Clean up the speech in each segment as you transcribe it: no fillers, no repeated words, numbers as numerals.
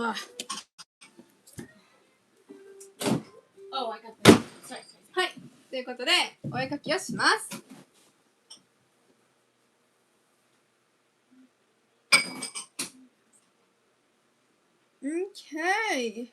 Oh, I got that. Sorry. はい。ということで、お絵描きをします。Okay.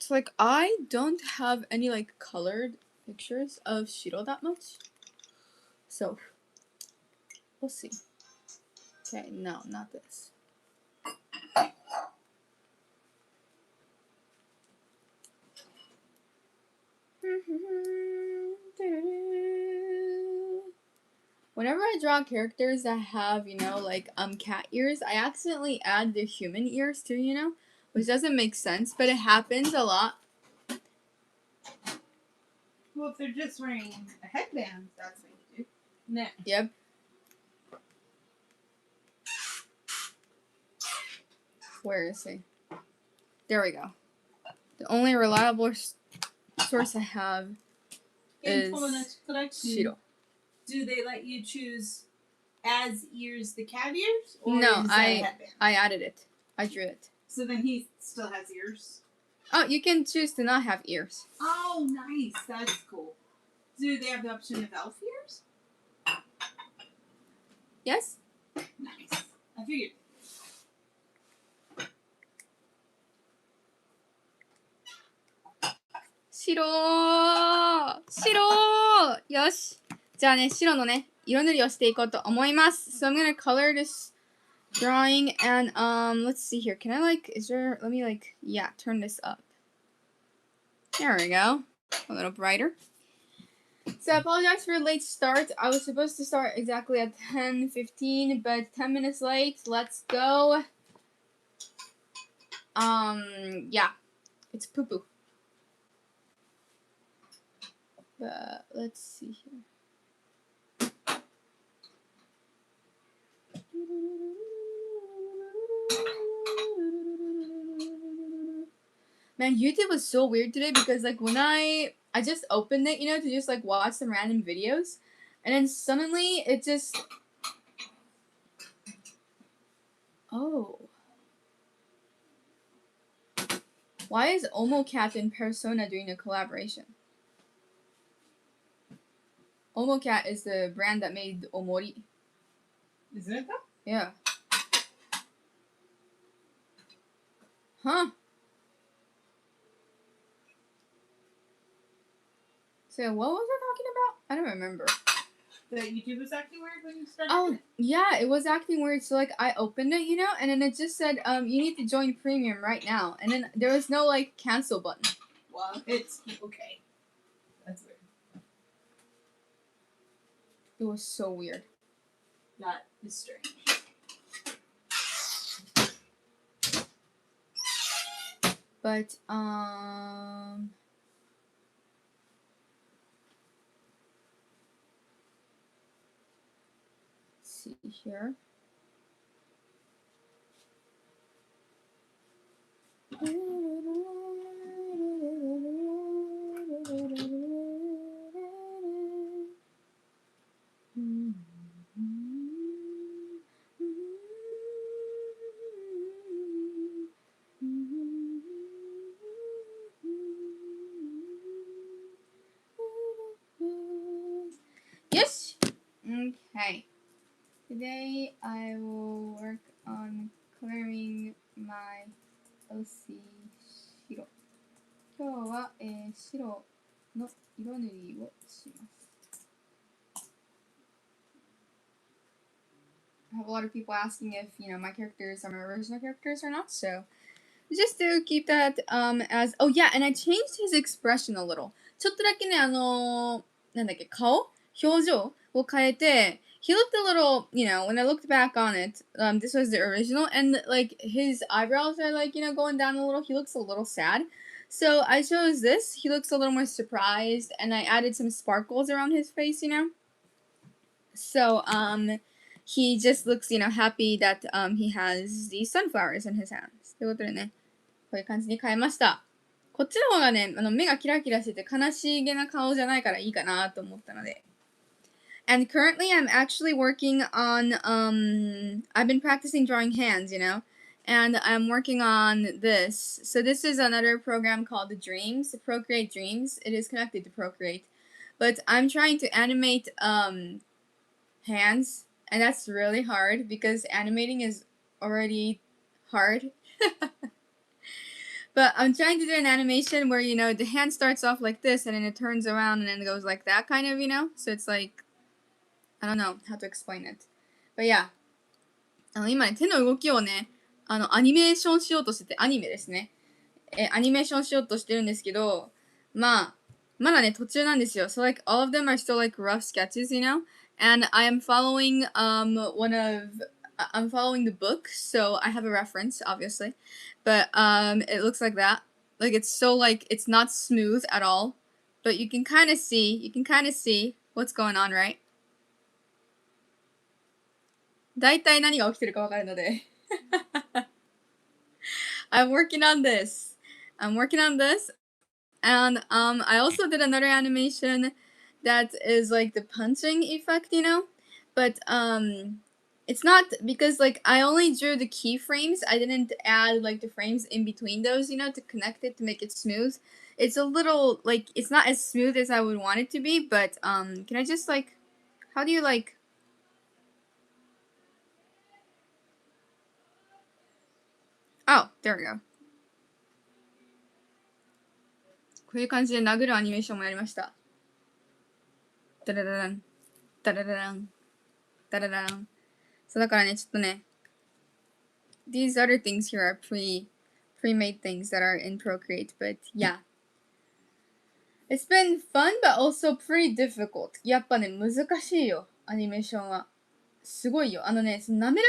It's like I don't have any like colored pictures of Shiro that much. So we'll see. Okay, no, not this. Whenever I draw characters that have, you know, like cat ears, I accidentally add their human ears too, you know? Which doesn't make sense, but it happens a lot. Well, if they're just wearing a headband, that's what you do. No. Yep. Where is he? There we go. The only reliable source I have is Shiro. Do they let you choose as ears the cat ears? Or No, is that a headband? I added it. I drew it. So then he still has ears? Oh, you can choose to not have ears. Oh, nice. That's cool. Do they have the option of elf ears? Yes? Nice. I figured. Shiro! Shiro! よし。じゃあね、白のね、色塗りをしていこうと思います。So I'm gonna color this drawing and let's see here. Can I like, let me like, yeah, turn this up. There we go. A little brighter. So I apologize for a late start. I was supposed to start exactly at 10:15, but 10 minutes late. Let's go. Yeah. It's poo-poo. But let's see here. Man, YouTube was so weird today because like when I just opened it, you know, to just like watch some random videos, and then suddenly it just why is OmoCat and Persona doing a collaboration? OmoCat is the brand that made Omori. Isn't it though? Yeah. Huh. So what was I talking about? I don't remember. That YouTube was acting weird when you started? Oh, yeah, it was acting weird. So, like, I opened it, you know, and then it just said, you need to join Premium right now. And then there was no, like, cancel button. Well, it's okay. That's weird. It was so weird. That is strange. But, see here. Yes. Okay. Today I will work on coloring my OC 白。今日は、白の色塗りをします。I have a lot of people asking if, you know, my characters are my original characters or not, so just to keep that as, oh yeah, and I changed his expression a little. ちょっとだけね、なんだっけ、顔表情を変えて、he looked a little, you know, when I looked back on it, this was the original, and like his eyebrows are like, you know, going down a little. He looks a little sad. So I chose this. He looks a little more surprised, and I added some sparkles around his face, you know. So, he just looks, happy that he has these sunflowers in his hands. ということでね、こういう感じに変えました。こっちの方がね、目がキラキラしてて悲しげな顔じゃないからいいかなと思ったので。And currently I'm actually working on, I've been practicing drawing hands, and I'm working on this. So this is another program called Dreams, Procreate Dreams. It is connected to Procreate. But I'm trying to animate hands, and that's really hard because animating is already hard. But I'm trying to do an animation where, the hand starts off like this and then it turns around and then it goes like that kind of, So it's like, I don't know how to explain it. But yeah. 今ね、手の動きをね、アニメーションしようとしてて、アニメですね。アニメーションしようとしてるんですけど、まだね、途中なんですよ。So like, all of them are still like rough sketches, And I am following, I'm following the book, so I have a reference, obviously. But, it looks like that. Like, it's so like, it's not smooth at all. But you can kind of see what's going on, right? 大体何が起きてるかわかるので。I'm working on this. And I also did another animation that is like the punching effect, But it's not because like I only drew the keyframes. I didn't add like the frames in between those, to connect it to make it smooth. It's a little like it's not as smooth as I would want it to be, but can I just like how do you like Oh, there we go. こういう感じで殴るアニメーションもやりました。ダラダラン、ダラダラン、ダラダラン。そうだからね、ちょっとね、these other things here are pre-made things that are in Procreate, but yeah. It's been fun, but also pretty difficult. やっぱね、難しいよ、アニメーションは。すごいよ。滑ら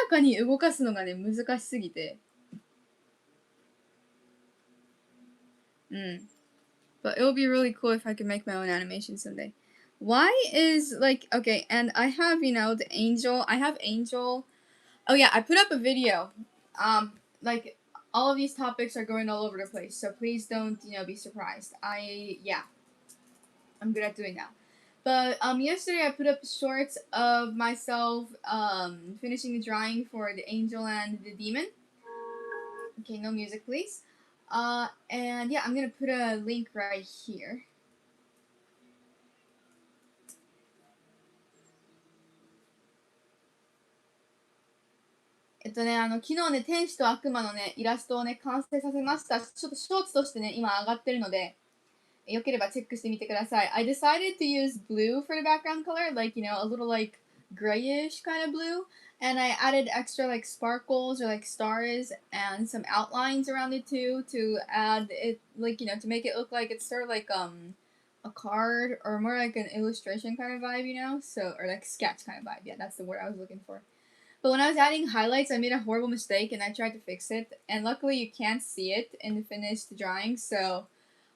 かに動かすのがね、難しすぎて。But it would be really cool if I could make my own animation someday. Why is like okay, and I have the angel. I have angel. Oh yeah, I put up a video. Like all of these topics are going all over the place, so please don't be surprised. I'm good at doing that. But yesterday I put up shorts of myself finishing the drawing for the angel and the demon. Okay, no music, please. And yeah, I'm gonna put a link right here.昨日ね、天使と悪魔のね、イラストをね、完成させました。ちょっとショーツとしてね、今上がってるので、よければチェックしてみてください。I decided to use blue for the background color, like, a little like grayish kind of blue. And I added extra like sparkles or like stars and some outlines around it too to add it like, to make it look like it's sort of like a card or more like an illustration kind of vibe, so or like sketch kind of vibe. Yeah, that's the word I was looking for. But when I was adding highlights, I made a horrible mistake and I tried to fix it. And luckily you can't see it in the finished drawing, so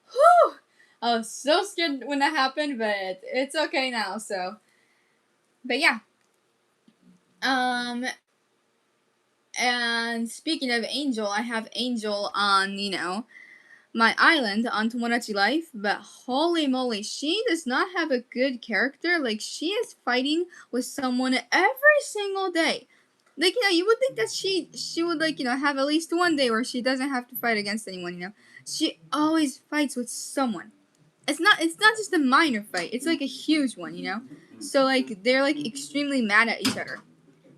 whew! I was so scared when that happened, but it's okay now, so. But yeah. And speaking of Angel, I have Angel on, my island on Tomodachi Life, but holy moly, she does not have a good character. Like, she is fighting with someone every single day. Like, you would think that she would, like, have at least one day where she doesn't have to fight against anyone, She always fights with someone. It's not just a minor fight. It's like a huge one, So, like, they're, like, extremely mad at each other.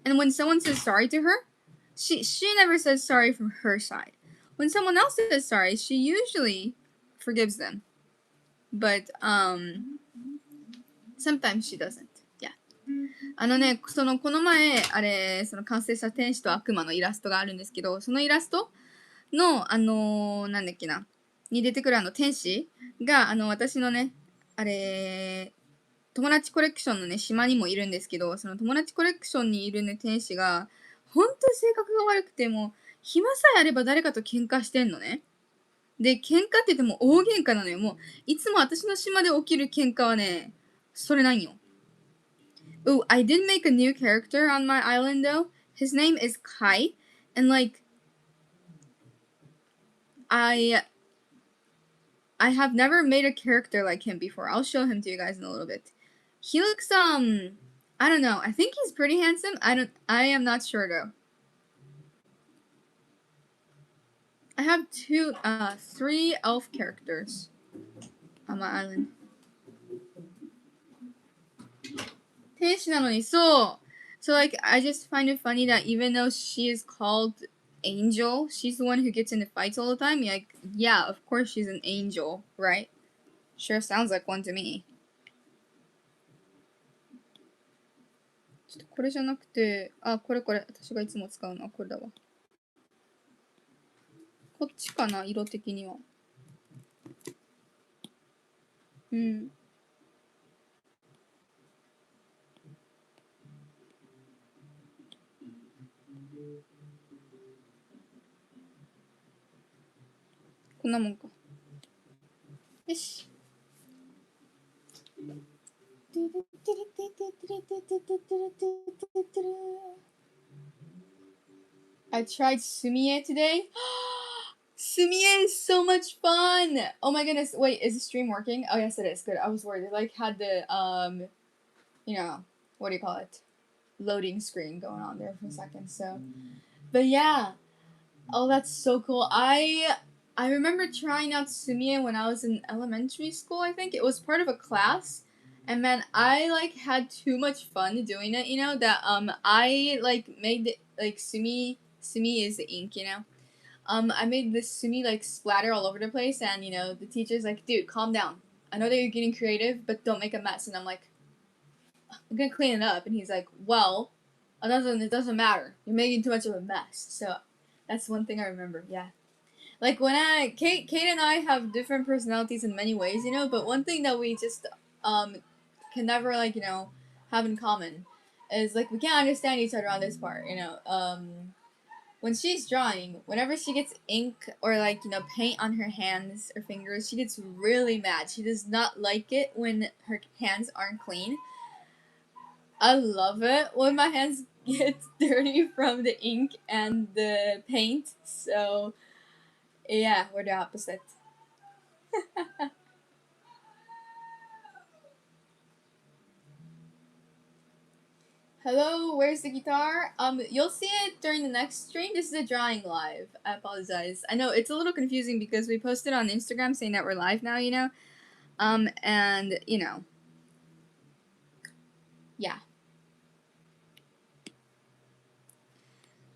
And when someone says sorry to her, she never says sorry from her side. When someone else says sorry, she usually forgives them. But, sometimes she doesn't. Yeah. この前、完成した天使と悪魔のイラストがあるんですけど、そのイラストの、なんだっけな、に出てくる天使が、私のね、友達コレクションのね、島にもいるんですけど、その友達コレクションにいるね、天使が、本当に性格が悪くて、もう、暇さえあれば誰かと喧嘩してんのね。で、喧嘩って言っても大喧嘩なのよ。もう、いつも私の島で起きる喧嘩はね、それなんよ。Ooh, I did make a new character on my island though. His name is Kai, and like I have never made a character like him before. I'll show him to you guys in a little bit. He looks I don't know. I think he's pretty handsome. I am not sure though. I have three elf characters on my island. 天使なのに、そう。So like, I just find it funny that even though she is called Angel, she's the one who gets into fights all the time. Like, yeah, of course she's an angel, right? Sure sounds like one to me. ちょっとこれじゃなくて、これ。私がいつも使うのはこれだわ。こっちかな、色的には。うん。こんなもんか。よし。I tried Sumie today. Sumie is so much fun! Oh my goodness. Wait, is the stream working? Oh yes it is. Good. I was worried. It like had the you know, what do you call it? Loading screen going on there for a second. So but yeah. Oh, that's so cool. I remember trying out Sumie when I was in elementary school, I think. It was part of a class. And man, I like had too much fun doing it, you know, that I like made the, like Sumi is the ink, you know. I made this Sumi like splatter all over the place, and you know, the teacher's like, dude, calm down. I know that you're getting creative, but don't make a mess. And I'm like, I'm gonna clean it up. And he's like, well, it doesn't matter. You're making too much of a mess. So that's one thing I remember, yeah. Like when Kate and I have different personalities in many ways, you know, but one thing that we just can never like, you know, have in common is like we can't understand each other on this part, you know. When she's drawing, whenever she gets ink or like, you know, paint on her hands or fingers, she gets really mad. She does not like it when her hands aren't clean. I love it when my hands get dirty from the ink and the paint. So yeah, we're the opposite. Hello, where's the guitar? You'll see it during the next stream. This is a drawing live. I apologize. I know it's a little confusing because we posted on Instagram saying that we're live now, you know? And, you know. Yeah.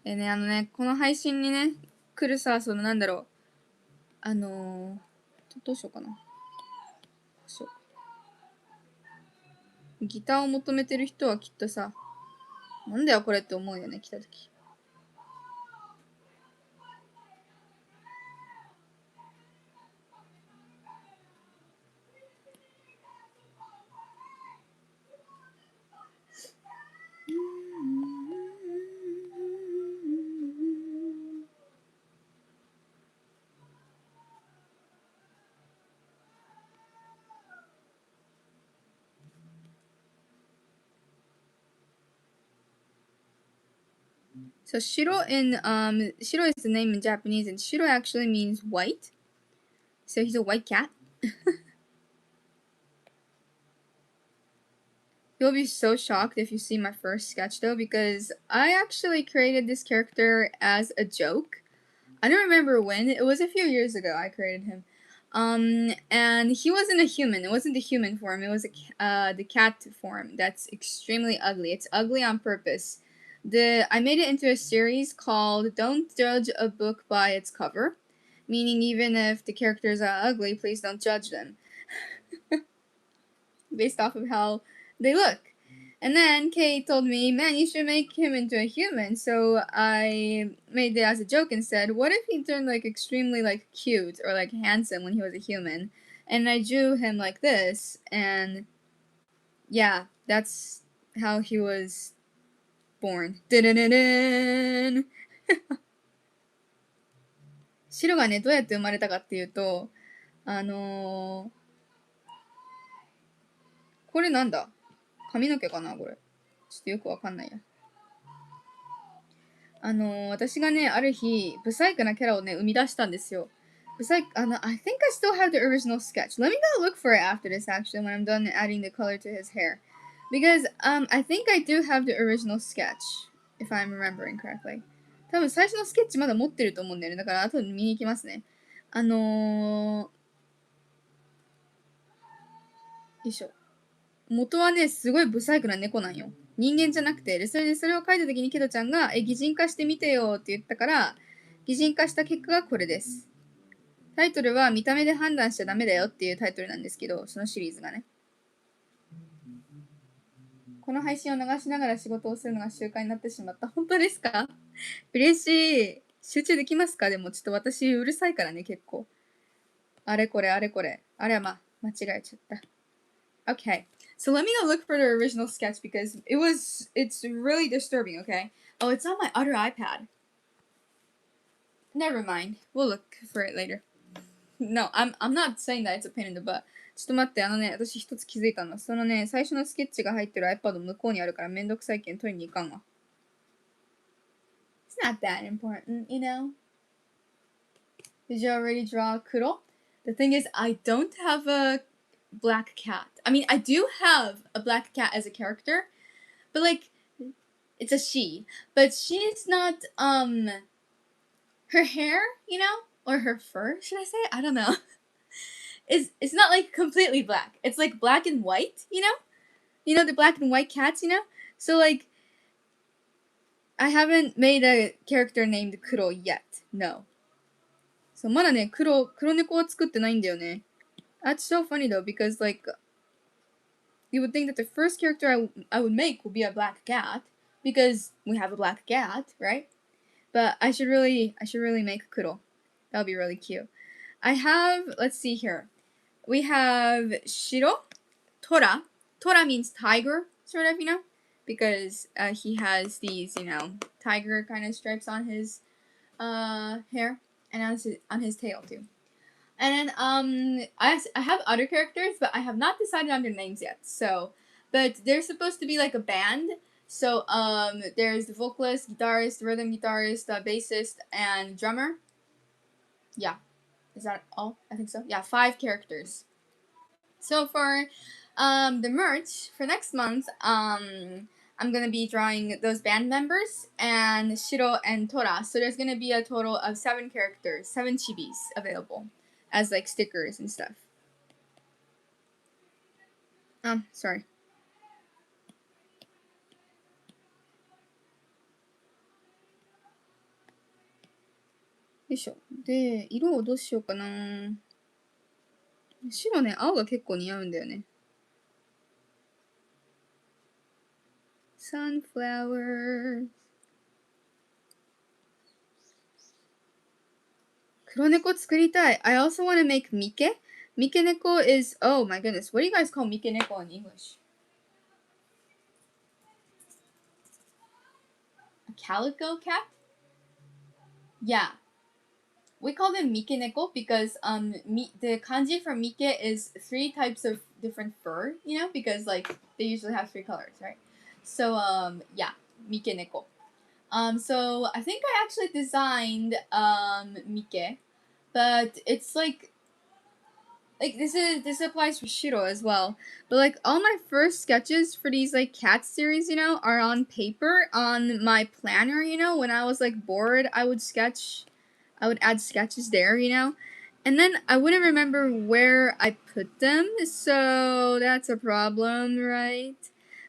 ね、この配信にね、来るさ、なんだろう。どうしようかな。ギターを求めてる人はきっとさ、なんだよこれって思うよね、来たとき。So Shiro Shiro is the name in Japanese, and Shiro actually means white. So he's a white cat. You'll be so shocked if you see my first sketch though, because I actually created this character as a joke. I don't remember when. It was a few years ago I created him. And he wasn't a human. It wasn't the human form. It was the cat form. That's extremely ugly. It's ugly on purpose. I made it into a series called Don't Judge a Book by Its Cover, meaning even if the characters are ugly, please don't judge them. Based off of how they look. And then Kate told me, man, you should make him into a human. So I made it as a joke and said, what if he turned like extremely like cute or like handsome when he was a human? And I drew him like this, and yeah, that's how he was born. 白がね、どうやって生まれたかっていうと、これなんだ？髪の毛かなこれ。ちょっとよくわかんないや。私がね、ある日、ブサイクなキャラをね、生み出したんですよ。ブサイク、I think I still have the original sketch. Let me go look for it after this, actually, when I'm done adding the color to his hair. Because, I think I do have the original sketch, if I'm remembering correctly. 多分最初のスケッチまだ持ってると思うんだよね。だから後で見に行きますね。よいしょ。元はね、すごいブサイクな猫なんよ。人間じゃなくて、で、それを書いた時にケトちゃんが、擬人化してみてよって言ったから、擬人化した結果がこれです。タイトルは見た目で判断しちゃダメだよっていうタイトルなんですけど、そのシリーズがね。この配信を流しながら仕事をするのが習慣になってしまった。本当ですか？嬉しい。集中できますか？でもちょっと私うるさいからね、結構。あれこれあれこれ。あれは間違えちゃった。Okay. So let me go look for the original sketch because it's really disturbing, okay? Oh, it's on my other iPad. Never mind. We'll look for it later. No, I'm not saying that it's a pain in the butt. ちょっと待って、私一つ気づいたの。そのね、最初のスケッチが入ってる iPad 向こうにあるからめんどくさいけん取りに行かんわ。It's not that important, you know? Did you already draw Kuro? The thing is, I don't have a black cat. I mean, I do have a black cat as a character, but like, it's a she. But she's not, her hair, you know? Or her fur, should I say? I don't know. It's not like completely black. It's like black and white, you know? You know the black and white cats, you know? So like, I haven't made a character named Kuro yet. No. そう、まだね、黒猫は作ってないんだよね。That's so funny though, because like, you would think that the first character I would make would be a black cat, because we have a black cat, right? But I should really make Kuro. That would be really cute. I have, let's see here. We have Shiro, Tora. Tora means tiger, sort of, you know? Because he has these, you know, tiger kind of stripes on his hair and on his tail too. And then I have other characters, but I have not decided on their names yet. So, but they're supposed to be like a band. So there's the vocalist, guitarist, rhythm guitarist, bassist, and drummer. Yeah. Is that all? I think so. Yeah, 5 characters. So for the merch for next month, I'm gonna be drawing those band members and Shiro and Tora. So there's gonna be a total of 7 characters, 7 chibis available as like stickers and stuff. Sorry. よいしょ。で、色をどうしようかな。白ね、青が結構似合うんだよね。Sunflowers。黒猫作りたい。I also want to make Mike. Mike neko is, oh my goodness, what do you guys call Mike neko in English? A calico cat? Yeah. We call them Mike neko because the kanji for Mike is 3 types of different fur, you know, because like they usually have 3 colors, right? So yeah, Mike neko. So I think I actually designed Mike, but it's like this applies for Shiro as well. But like all my first sketches for these like cat series, you know, are on paper on my planner, you know. When I was like bored, I would add sketches there, you know. And then I wouldn't remember where I put them, so that's a problem, right?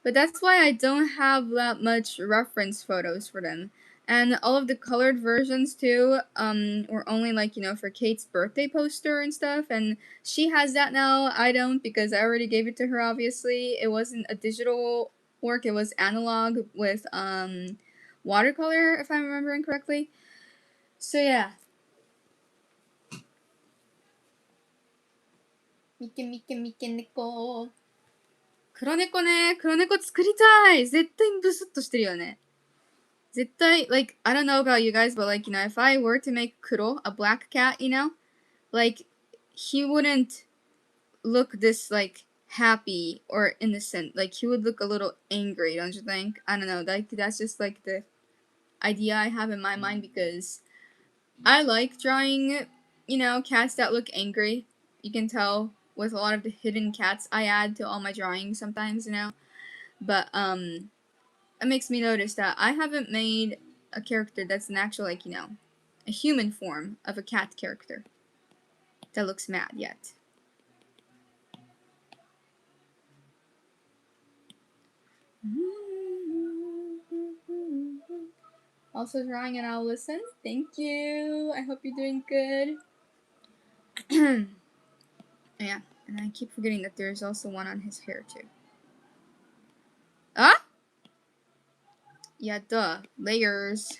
But that's why I don't have that much reference photos for them. And all of the colored versions too, were only like, you know, for Kate's birthday poster and stuff. And she has that now. I don't, because I already gave it to her, obviously. It wasn't a digital work, it was analog with watercolor, if I'm remembering correctly. So yeah. みけ猫。黒猫ね。黒猫作りたい。絶対ブスッとしてるよね。絶対、like, I don't know about you guys, but like, you know, if I were to make Kuro, a black cat, you know, like, he wouldn't look this, like, happy or innocent. Like he would look a little angry, don't you think? I don't know. Like that's just like the idea I have in my mind because I like drawing, cats that look angry. You can tell with a lot of the hidden cats I add to all my drawings sometimes, But it makes me notice that I haven't made a character that's an actual a human form of a cat character that looks mad yet. Also drawing and I'll listen. Thank you. I hope you're doing good. Yeah, and I keep forgetting that there's also one on his hair too. Ah? Yeah, duh. Layers.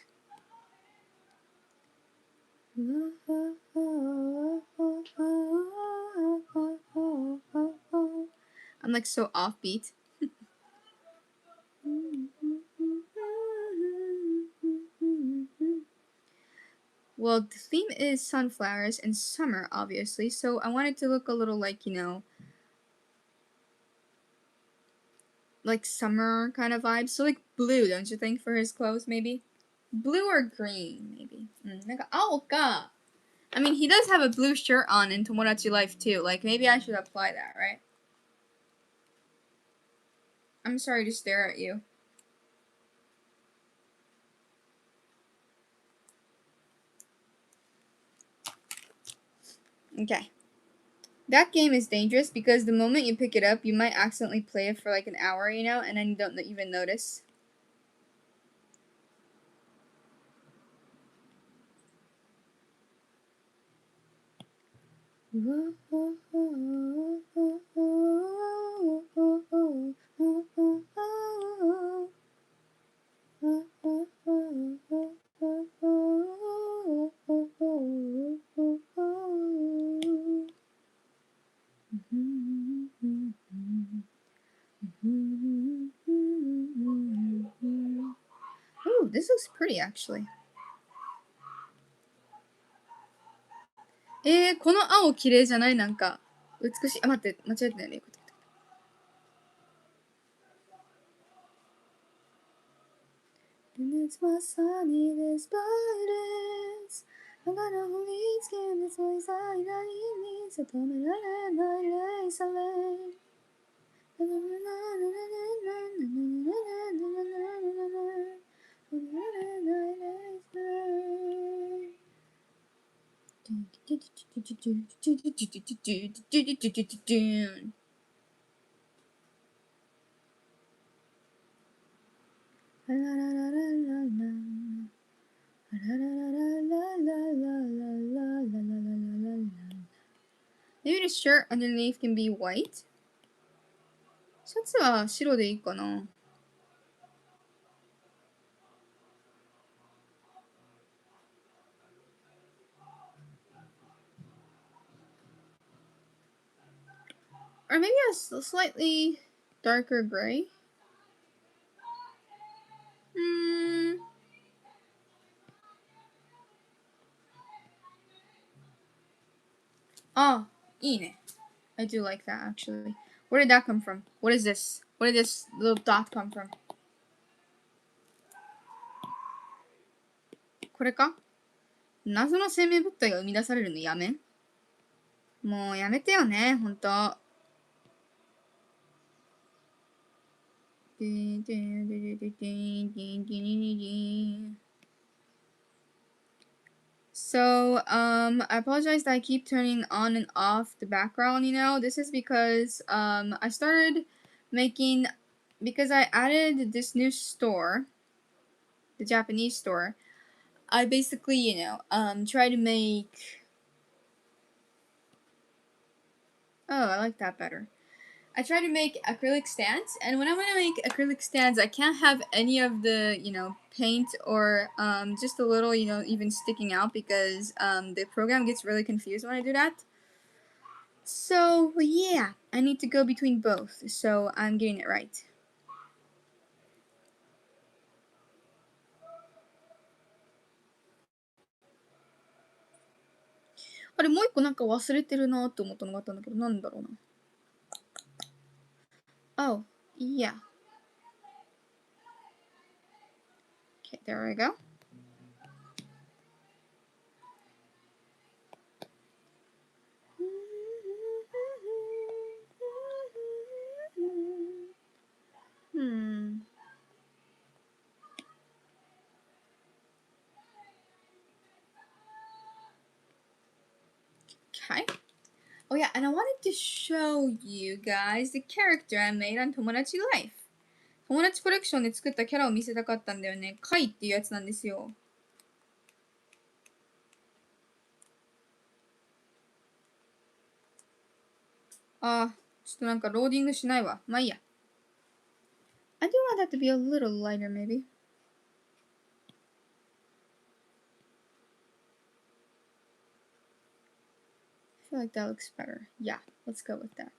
I'm like so offbeat. Well, the theme is sunflowers and summer, obviously, so I wanted to look a little like, like summer kind of vibes. So like blue, don't you think, for his clothes, maybe? Blue or green, maybe. I mean, he does have a blue shirt on in Tomodachi Life, too. Like, maybe I should apply that, right? I'm sorry to stare at you. Okay. That game is dangerous because the moment you pick it up, you might accidentally play it for like an hour, and then you don't even notice. Ooh, this looks pretty actually. この青綺麗じゃない？なんか美しい。あ、待って、間違えてないね。And it's my sunny days, but it's I'm gonna hold skin this way side I need to tell me I lace away. Maybe the shirt underneath can be white? シャツは白でいいかな。Or maybe a slightly darker gray? Oh, いいね. I do like that actually. Where did that come from? What is this? Where did this little dot come from? これか？謎の生命物体が生み出されるのやめ？もうやめてよね、ほんと。So, I apologize that I keep turning on and off the background, This is because, I started making, because I added this new store, the Japanese store, I basically, try to make, oh, I like that better. I try to make acrylic stands, and when I want to make acrylic stands, I can't have any of the, paint or just a little, even sticking out because the program gets really confused when I do that. So, yeah, I need to go between both, so I'm getting it right. But もう一個なんか忘れてるなと思ったのがあったんだけど、なんだろうな。Oh, yeah. Okay, there we go. Okay. Oh yeah, and I wanted to show you guys the character I made on 友達 Life. 友達コレクションで作ったキャラを見せたかったんだよね。カイっていうやつなんですよ。あ、ちょっとなんかローディングしないわ。まあいいや。I do want that to be a little lighter, maybe. I feel like that looks better. Yeah, let's go with that.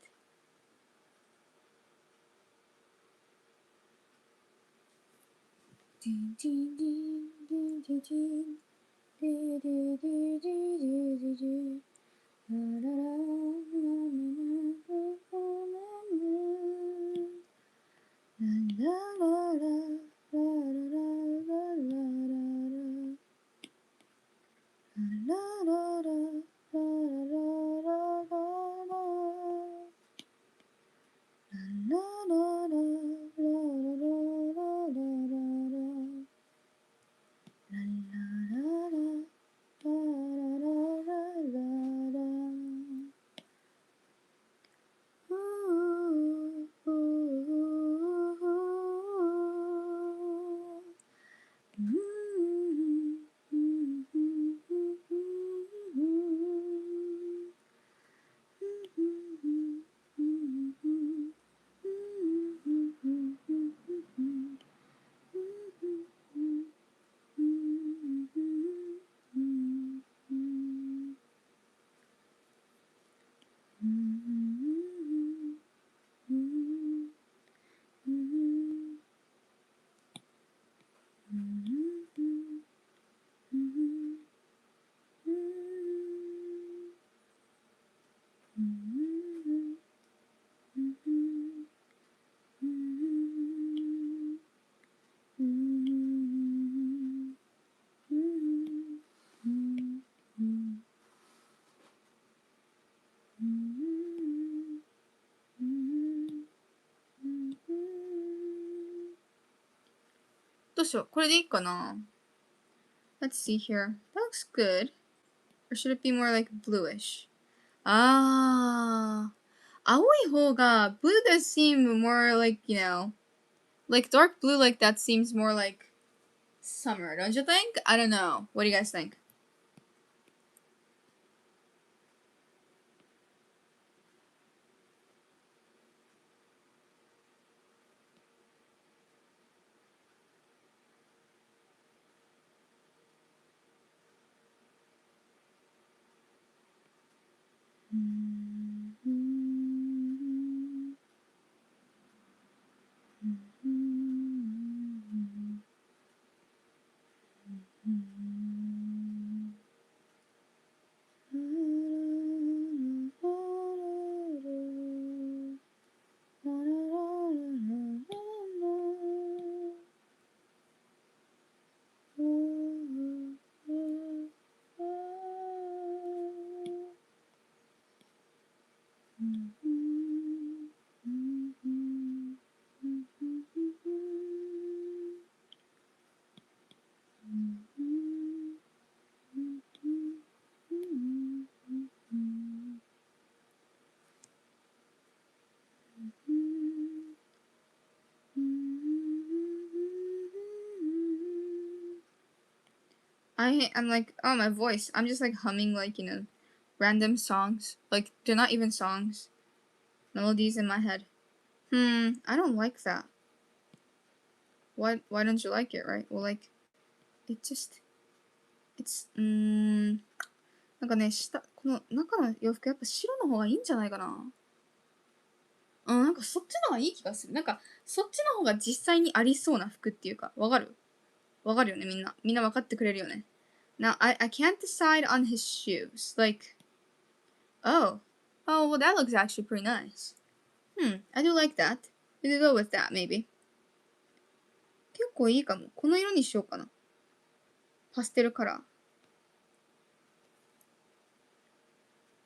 どうしよう。これでいいかな? Let's see here. That looks good. Or should it be more like bluish? あー。青い方が blue does seem more like, you know, like dark blue like that seems more like summer, don't you think? I don't know. What do you guys think? I'm like, oh, my voice. I'm just like humming like, you know, random songs. Like, they're not even songs. Melodies in my head. I don't like that. Why don't you like it, right? Well, like, it's, なんかね、この中の洋服やっぱ白の方がいいんじゃないかな。なんかそっちの方がいい気がする。なんか、そっちの方が実際にありそうな服っていうか、わかるよね、みんな。みんなわかってくれるよね。Now, I can't decide on his shoes. Like, oh, well, that looks actually pretty nice. I do like that. We could go with that, maybe. 結構いいかも。この色にしようかな。パステルカラー。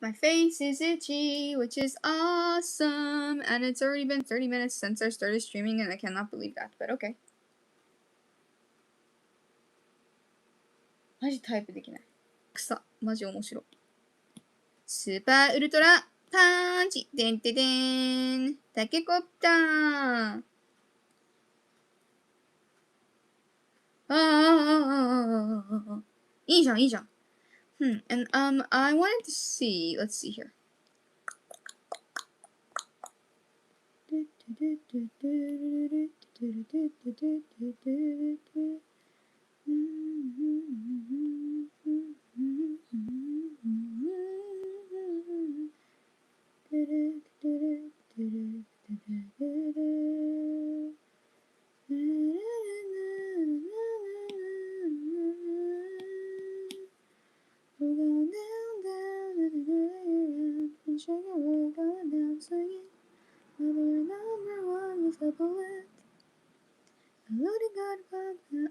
My face is itchy, which is awesome. And it's already been 30 minutes since I started streaming, and I cannot believe that. But okay. マジタイプできない。草。マジ面白い。スーパーウルトラパンチでんてでん。タケコプター。いいじゃん、いいじゃん。And I wanted to see, let's see here.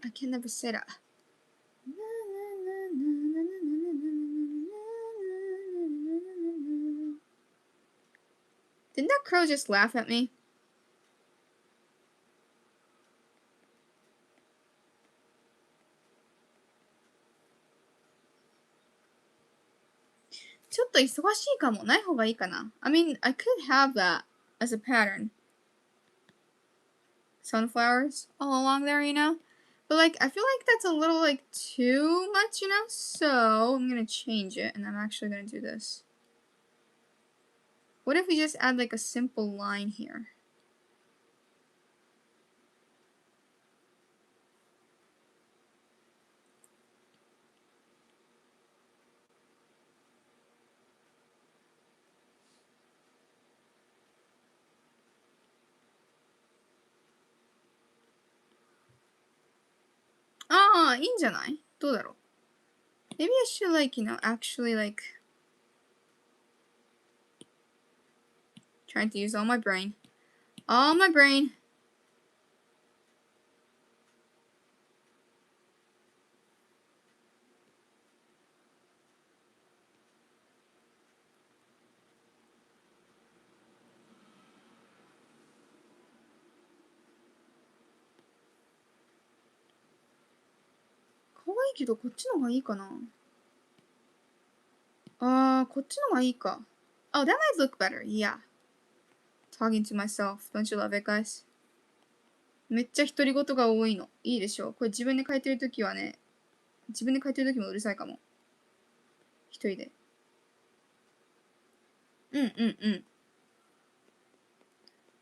I can never say that. Didn't that crow just laugh at me? I mean, I could have that as a pattern. Sunflowers all along there, you know? But like, I feel like that's a little like too much, you know? So I'm gonna change it, and I'm actually gonna do this. What if we just add like a simple line here? Ah, いいんじゃない？どうだろう？ Maybe I should like, you know, actually like trying to use all my brain. All my brain. 可愛いけどこっちの方がいいかな。こっちの方がいいか。Oh, that might look better. Yeah. Talking to myself. Don't you love it, guys? めっちゃ独り言が多いの。いいでしょう。これ自分で書いてるときはね、自分で書いてるときもうるさいかも。一人で。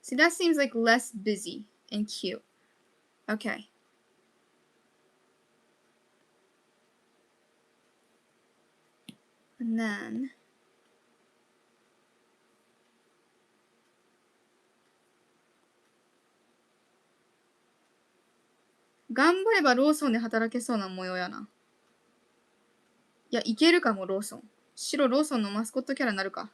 See, that seems like less busy and cute. Okay. And then... 頑張ればローソンで働けそうな模様やな。いや、いけるかも、ローソン。白ローソンのマスコットキャラになるか。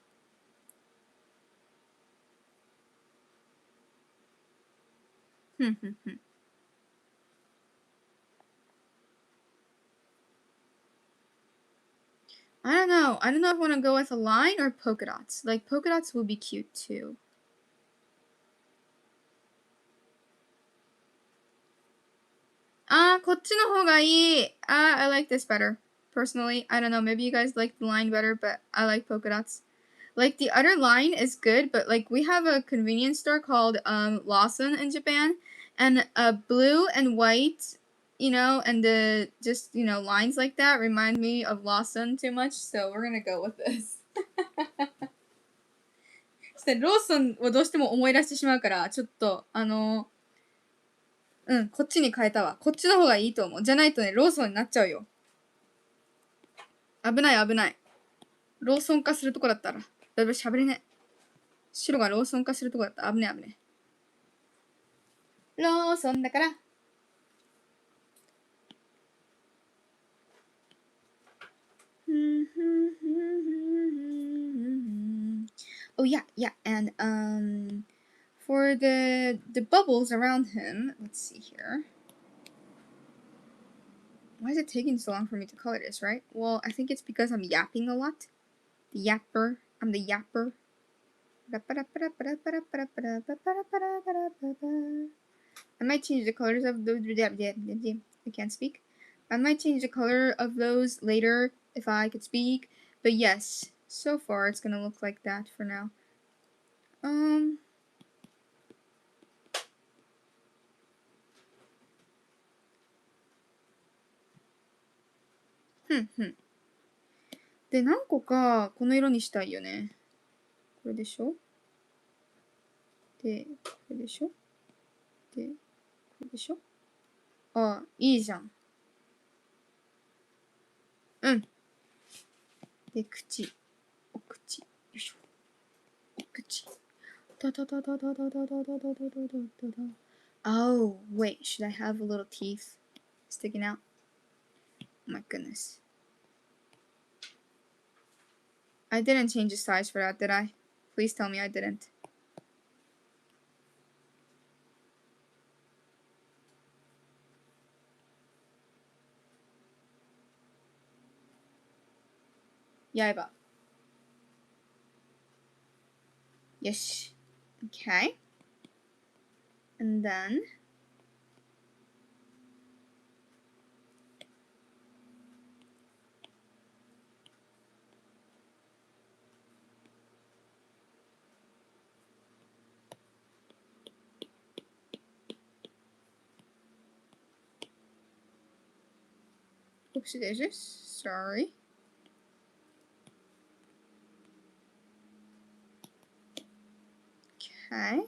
I don't know. I don't know if I want to go with a line or polka dots. Like, polka dots will be cute too. Ah, こっちの方がいい. I like this better. Personally, I don't know. Maybe you guys like the line better, but I like polka dots. Like, the other line is good, but like, we have a convenience store called Lawson in Japan, and blue and white, you know, and the just, you know, lines like that remind me of Lawson too much, so we're gonna go with this. そしてローソンをどうしても思い出してしまうから、ちょっとこっちに変えたわ。こっちの方がいいと思う。じゃないとね、ローソンになっちゃうよ。危ない危ない。ローソン化するとこだったら。だいぶ喋れね。白がローソン化するとこだったら危ね危ね。ローソンだから。Oh yeah, and for the bubbles around him, let's see here. Why is it taking so long for me to color this, right? Well, I think it's because I'm yapping a lot. The yapper. I'm the yapper. I might change the colors of those. I can't speak. I might change the color of those later if I could speak. But yes, so far it's gonna look like that for now. Hmm. で、何個かこの色にしたいよね。これでしょ？で、これでしょ？で、これでしょ？あ、いいじゃん。うん。で、口。お口。よいしょ。お口。だだだだだだだだだだだだだだ。Oh, wait. Should I have a little teeth sticking out? Oh my goodness. I didn't change the size for that, did I? Please tell me I didn't. Yaiba. Yes. Okay. And then... Oopsie daisies. Sorry. Okay.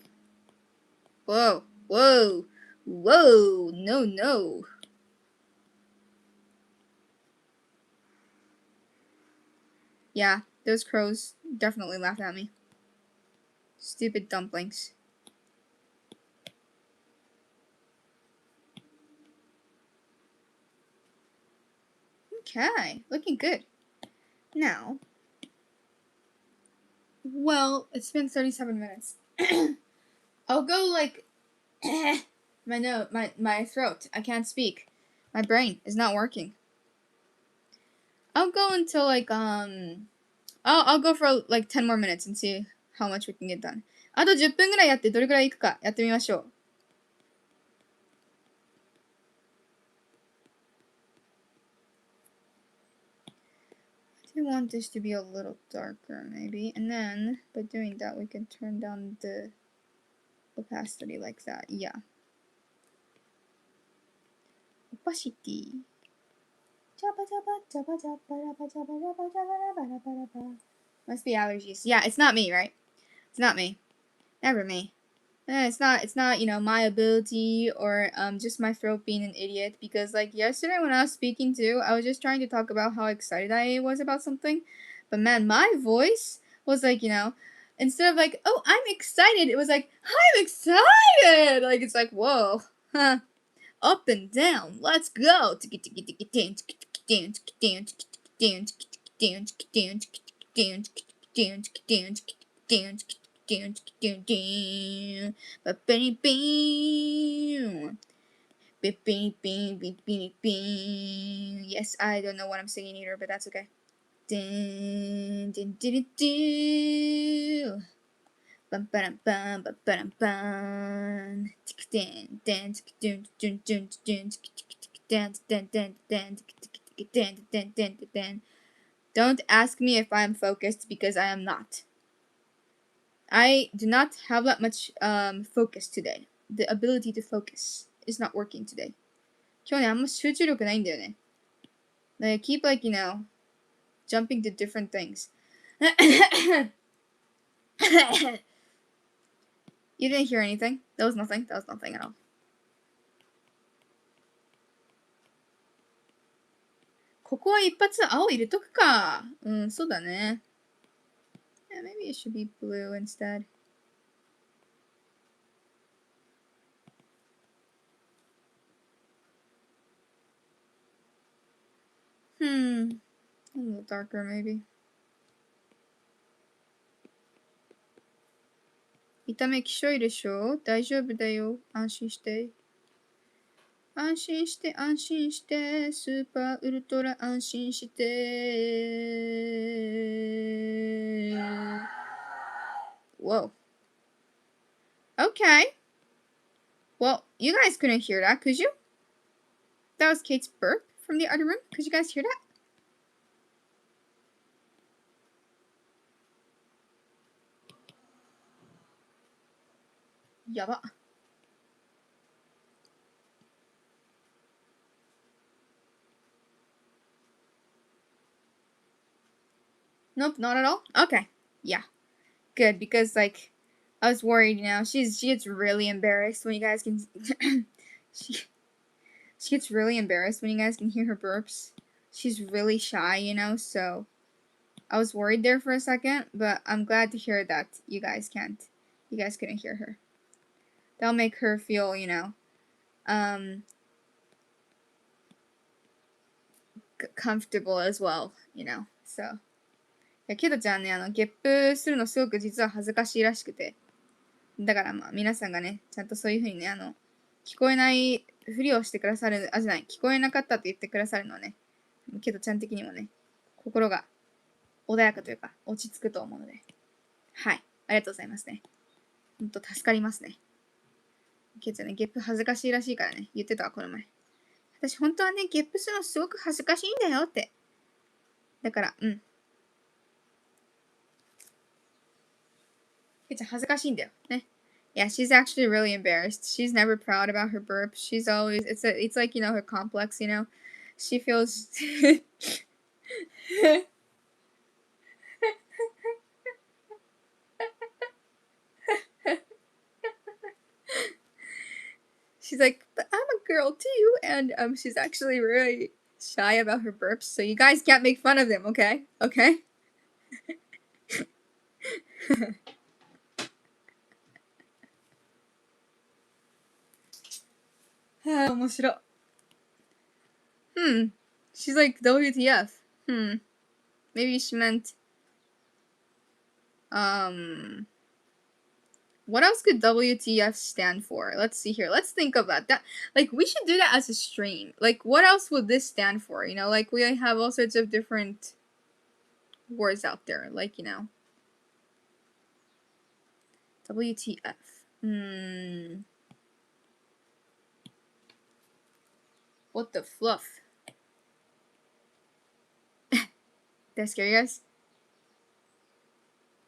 Whoa. Whoa. Whoa. No, no. Yeah, those crows definitely laughed at me. Stupid dumplings. Okay, looking good. Now, well, it's been 37 minutes. I'll go like my throat. I can't speak. My brain is not working. I'll go until like I'll go for like 10 more minutes and see how much we can get done. あと10分ぐらいやってどれぐらいいくかやってみましょう。I want this to be a little darker maybe, and then by doing that we can turn down the opacity like that. Yeah. Opacity. Must be allergies. Yeah, it's not me, right? It's not me. Never me. It's not, you know, my ability or just my throat being an idiot, because like yesterday when I was speaking too, I was just trying to talk about how excited I was about something. But man, my voice was like, you know, instead of like, oh, I'm excited, it was like, I'm excited! Like, it's like, whoa. Huh. Up and down. Let's go. Yes, I don't know what I'm singing either, but that's okay. Don't ask me if I'm focused, because I am not. I do not have that much focus today. The ability to focus is not working today. 今日ね、あんま集中力ないんだよね。Like, I keep like, you know, jumping to different things. You didn't hear anything? That was nothing. That was nothing at all. ここは一発青入れとくか。うん、そうだね。Yeah, maybe it should be blue instead. A little darker maybe. 見た目きしょいでしょ？大丈夫だよ。安心して。安心して、安心して。スーパーウルトラ安心して。Whoa. Okay. Well, you guys couldn't hear that, could you? That was Kate's burp from the other room. Could you guys hear that? Yaba. Nope, not at all. Okay. Yeah. Good, because like I was worried, you know, she gets really embarrassed when you guys can she gets really embarrassed when you guys can hear her burps. She's really shy, you know, so I was worried there for a second, but I'm glad to hear that you guys couldn't hear her. That'll make her feel, you know, comfortable as well, you know, so. いや、ケトちゃんね、ゲップするのすごく実は恥ずかしいらしくて。だからまあ、皆さんがね、ちゃんとそういう風にね、聞こえないふりをしてくださる、じゃない、聞こえなかったって言ってくださるのはね、ケトちゃん的にもね、心が穏やかというか、落ち着くと思うので。はい。ありがとうございますね。ほんと助かりますね。ケトちゃんね、ゲップ恥ずかしいらしいからね、言ってたわ、この前。私本当はね、ゲップするのすごく恥ずかしいんだよって。だから、うん。It's 恥ずかしいんだよね。Yeah, she's actually really embarrassed. She's never proud about her burp. She's always it's like, you know, her complex, you know. She feels She's like, but I'm a girl too, and she's actually really shy about her burps, so you guys can't make fun of them, okay? Okay? はあ、面白い。She's like, WTF. Maybe she meant, what else could WTF stand for? Let's see here. Let's think about that. Like, we should do that as a stream. Like, what else would this stand for? You know, like, we have all sorts of different words out there. Like, you know. WTF. What the fluff? Did I scare you guys?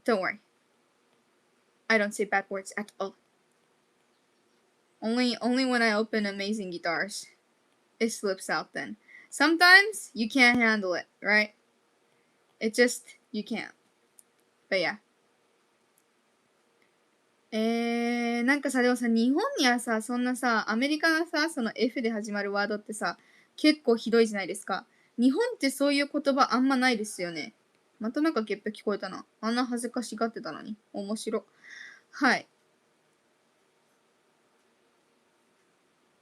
Don't worry. I don't say bad words at all. Only when I open Amazing Guitars, it slips out then. Sometimes you can't handle it, right? It just, you can't. But yeah. なんかさ、でもさ、日本にはさ、そんなさ、アメリカのさ、その F で始まるワードってさ、結構ひどいじゃないですか。日本ってそういう言葉あんまないですよね。またなんかゲップ聞こえたな。あんな恥ずかしがってたのに。面白。はい。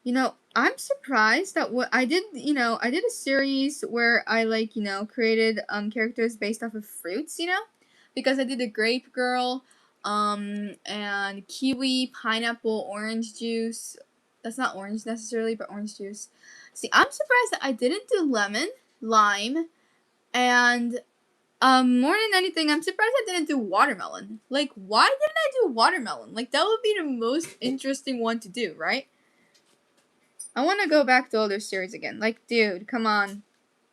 You know, I'm surprised that what I did, you know, I did a series where I like, you know, created characters based off of fruits, you know? Because I did a grape girl, and kiwi, pineapple, orange juice. That's not orange necessarily, but orange juice. See, I'm surprised that I didn't do lemon, lime, and more than anything, I'm surprised I didn't do watermelon. Like, why didn't I do watermelon? Like, that would be the most interesting one to do, right? I want to go back to older series again. Like, dude, come on.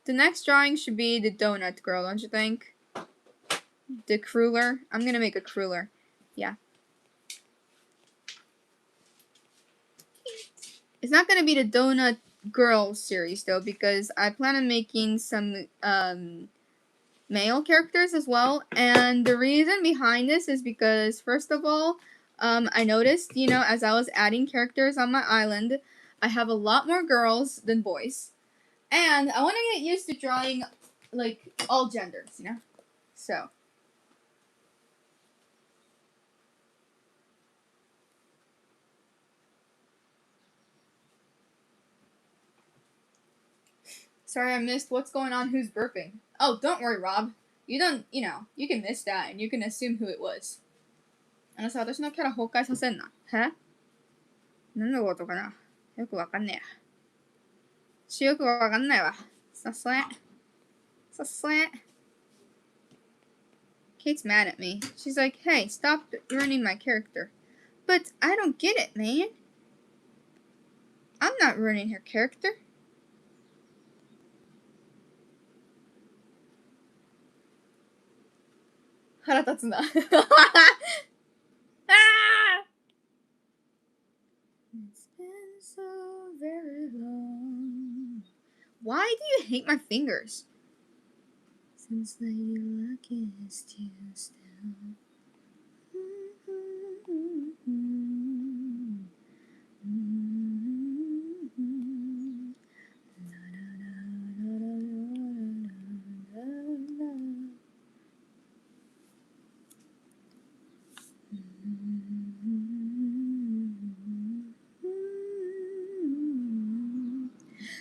The next drawing should be the donut girl, don't you think? The cruller. I'm gonna make a cruller. Yeah. It's not gonna be the donut girl series, though, because I plan on making some, male characters as well. And the reason behind this is because, first of all, I noticed, you know, as I was adding characters on my island, I have a lot more girls than boys. And I want to get used to drawing, like, all genders, you know? So. Sorry I missed what's going on, who's burping. Oh, don't worry, Rob. You don't, you know, you can miss that and you can assume who it was. あのさ、私のキャラ崩壊させんな。何のことかな、よくわかんねえ。よくわかんないわ。さっそえ。Kate's mad at me. She's like, hey, stop ruining my character. But I don't get it, man. I'm not ruining her character. It's been so very long. Why do you hate my fingers? Since Lady Luck is too still.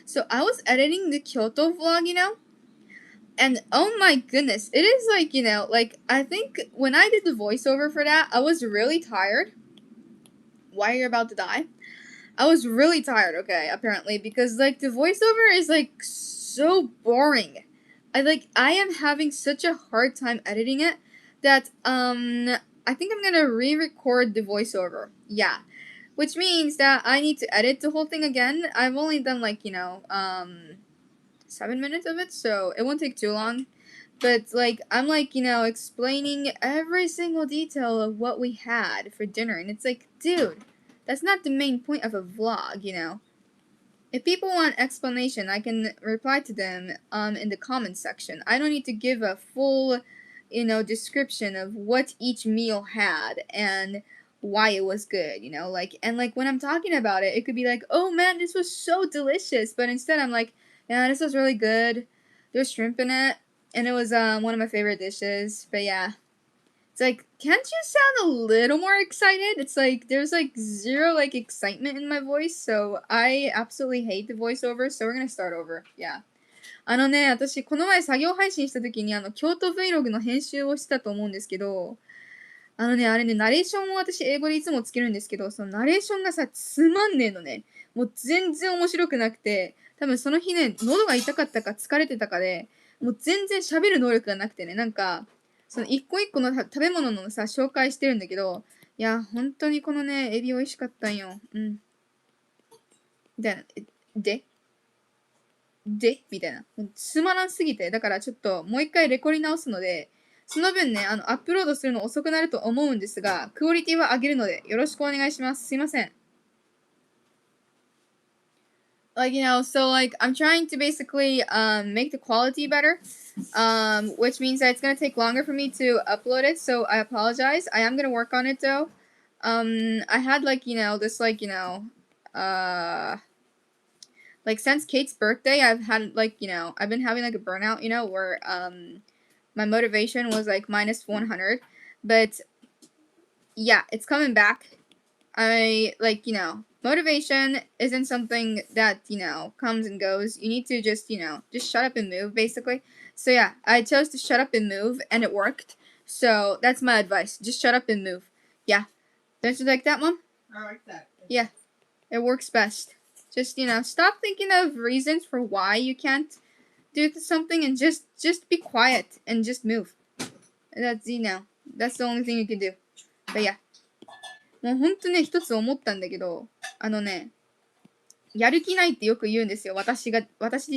So I was editing the Kyoto vlog, and oh my goodness, it is like, like I think when I did the voiceover for that, I was really tired. Why you're about to die? I was really tired, okay, apparently, because like the voiceover is like so boring. I am having such a hard time editing it that I think I'm gonna re-record the voiceover. Yeah. Which means that I need to edit the whole thing again. I've only done 7 minutes of it, so it won't take too long. But I'm explaining every single detail of what we had for dinner, and it's like, dude, that's not the main point of a vlog, If people want explanation, I can reply to them in the comments section. I don't need to give a full, description of what each meal had and why it was good, when I'm talking about it, it could be like, oh man, this was so delicious, but instead I'm like, yeah, this was really good. There's shrimp in it, and it was one of my favorite dishes. But yeah, it's like, can't you sound a little more excited? It's like there's zero excitement in my voice, so I absolutely hate the voiceover. So we're gonna start over. Yeah. 私この前作業配信した時に京都 Vlog の編集をしたと思うんですけど、あれね、ナレーションを私英語でいつもつけるんですけど、そのナレーションがさ、つまんねえのね。もう全然面白くなくて、多分その日ね、喉が痛かったか疲れてたかで、もう全然喋る能力がなくてね、その一個一個の食べ物のさ、紹介してるんだけど、いや、本当にこのね、エビ美味しかったんよ。うん。みたいな。みたいな。もうつまらんすぎて。だからちょっともう一回レコり直すので、その分ね、アップロードするの遅くなると思うんですが、クオリティは上げるので、よろしくお願いします。すいません。So I'm trying to basically make the quality better, which means that it's gonna take longer for me to upload it. So I apologize. I am gonna work on it though. I had this since Kate's birthday, I've had I've been having a burnout, where my motivation was minus 100, but yeah, it's coming back. I motivation isn't something that, comes and goes. You need to just shut up and move, basically. So yeah, I chose to shut up and move, and it worked. So that's my advice. Just shut up and move. Yeah. Don't you like that, Mom? I like that. Yeah. It works best. Just, stop thinking of reasons for why you can't do something and just be quiet and just move. That's, that's the only thing you can do. But yeah. もうほんとね、一つ思ったんだけど、やる気ないってよく言うんですよ。私自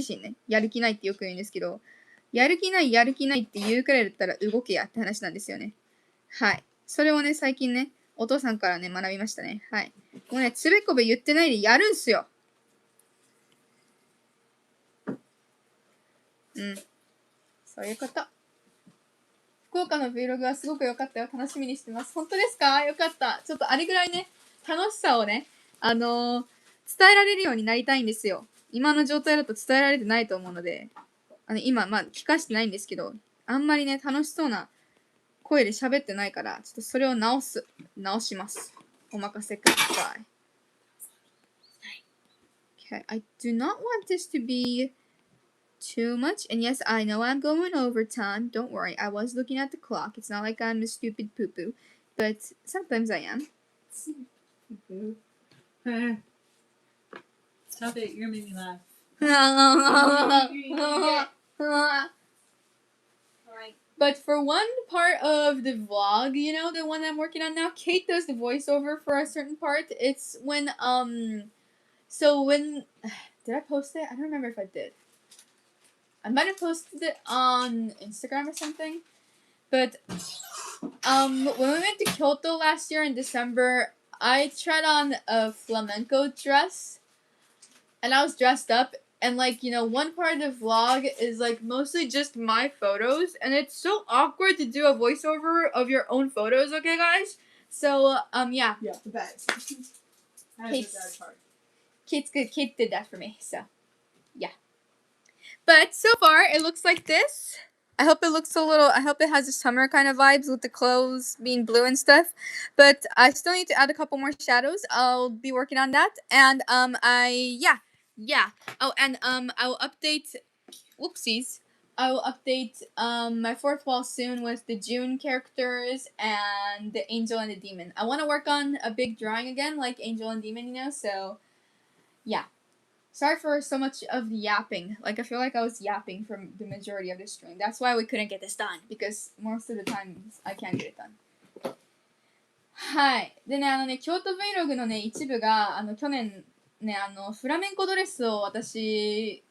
身ね、やる気ないってよく言うんですけど、やる気ないって言うくらいだったら動けやって話なんですよね。はい。それをね、最近ね、お父さんからね、学びましたね。はい。もうね、つべこべ言ってないでやるんすよ。うん。そういうこと。福岡の Vlog はすごく良かったよ。楽しみにしてます。本当ですか？よかった。ちょっとあれぐらいね、楽しさをね、伝えられるようになりたいんですよ。今の状態だと伝えられてないと思うので、今、聞かしてないんですけど、あんまりね、楽しそうな声で喋ってないから、ちょっとそれを直します。お任せください。Okay, I do not want this to be too much. And yes, I know I'm going over time. Don't worry. I was looking at the clock. It's not like I'm a stupid poo-poo. but sometimes I am. Stop it, you're gonna make me laugh. Alright. But for one part of the vlog, you know, the one I'm working on now, Kate does the voiceover for a certain part. It's when, so when, did I post it? I don't remember if I did. I might have posted it on Instagram or something. But, when we went to Kyoto last year in December, I tried on a flamenco dress. And I was dressed up. And, like, you know, one part of the vlog is, like, mostly just my photos. And it's so awkward to do a voiceover of your own photos, okay, guys? So, yeah. Yeah, the best. That is the bad part. Kate did that for me, so, yeah. But, so far, it looks like this. I hope it looks I hope it has the summer kind of vibes with the clothes being blue and stuff. But I still need to add a couple more shadows. I'll be working on that. And, yeah. Oh, and I will update. Whoopsies. I will update my fourth wall soon with the June characters and the Angel and the Demon. I want to work on a big drawing again, like Angel and Demon, you know. So, yeah. Sorry for so much of the yapping. Like, I feel like I was yapping for the majority of the stream. That's why we couldn't get this done. Because most of the times I can't get it done. はい。でね、京都 Vlog のね、一部が、去年、ね、フラメンコドレスを私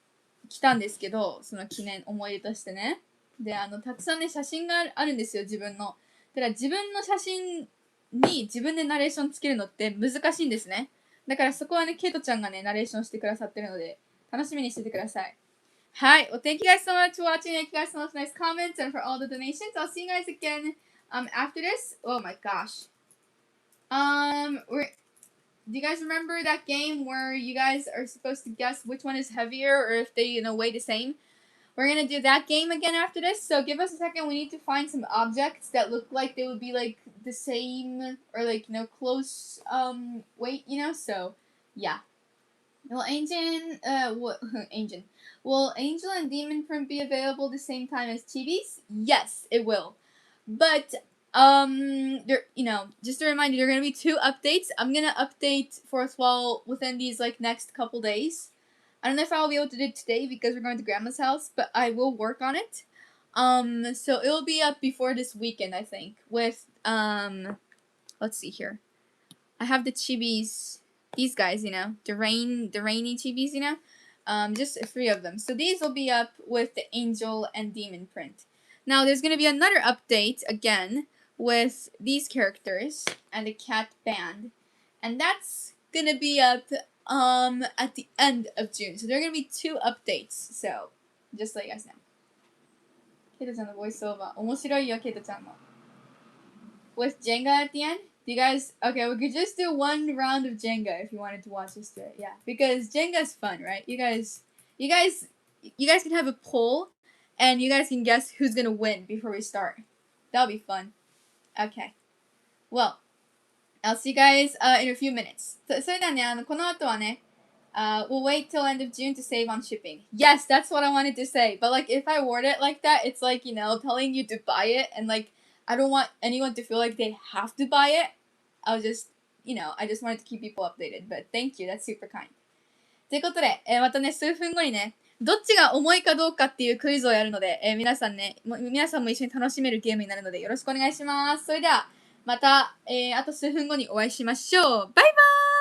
着たんですけど、その記念思い出としてね。で、たくさんね、写真があるんですよ、自分の。だから自分の写真に自分でナレーションつけるのって難しいんですね。だからそこはね、ケイトちゃんがね、ナレーションしてくださってるので、楽しみにしててください。はい。Well, thank you guys so much for watching. Thank you guys so much for nice comments and for all the donations. I'll see you guys again after this. Oh my gosh. Do you guys remember that game where you guys are supposed to guess which one is heavier or if they, you know, weigh the same? We're going to do that game again after this. So give us a second. We need to find some objects that look like they would be like the same or like, you know, close weight, you know? So, yeah. Will Will Angel and Demon Print be available the same time as chibis? Yes, it will. But there, you know, just a reminder, there are gonna be 2 updates. I'm gonna update Fourth Wall within these like next couple days. I don't know if I'll be able to do it today because we're going to Grandma's house, but I will work on it. So it'll be up before this weekend, I think. With let's see here. I have the chibis, these guys, you know, the rainy chibis, you know, just 3 of them. So these will be up with the Angel and Demon print. Now there's gonna be another update again with these characters and the cat band, and that's gonna be up at the end of June. So there are gonna be 2 updates. So just let you guys know. ケイトちゃんのボイスオーバー面白いよ、ケイトちゃんも。With Jenga at the end? Do you guys? Okay, we could just do 1 round of Jenga if you wanted to watch us do it. Yeah, because Jenga's fun, right? You guys can have a poll, and you guys can guess who's gonna win before we start. That'll be fun. Okay. Well, I'll see you guys in a few minutes. それではね、この後はね、we'll wait till end of June to save on shipping. Yes, that's what I wanted to say. But like, if I word it like that, it's like, you know, telling you to buy it, and like, I don't want anyone to feel like they have to buy it. I'll just, you know, I just wanted to keep people updated. But thank you, that's super kind. ということで、またね、数分後にね、どっちが重いかどうかっていうクイズをやるので、皆さんも一緒に楽しめるゲームになるのでよろしくお願いします。それでは、また、あと数分後にお会いしましょう。バイバーイ。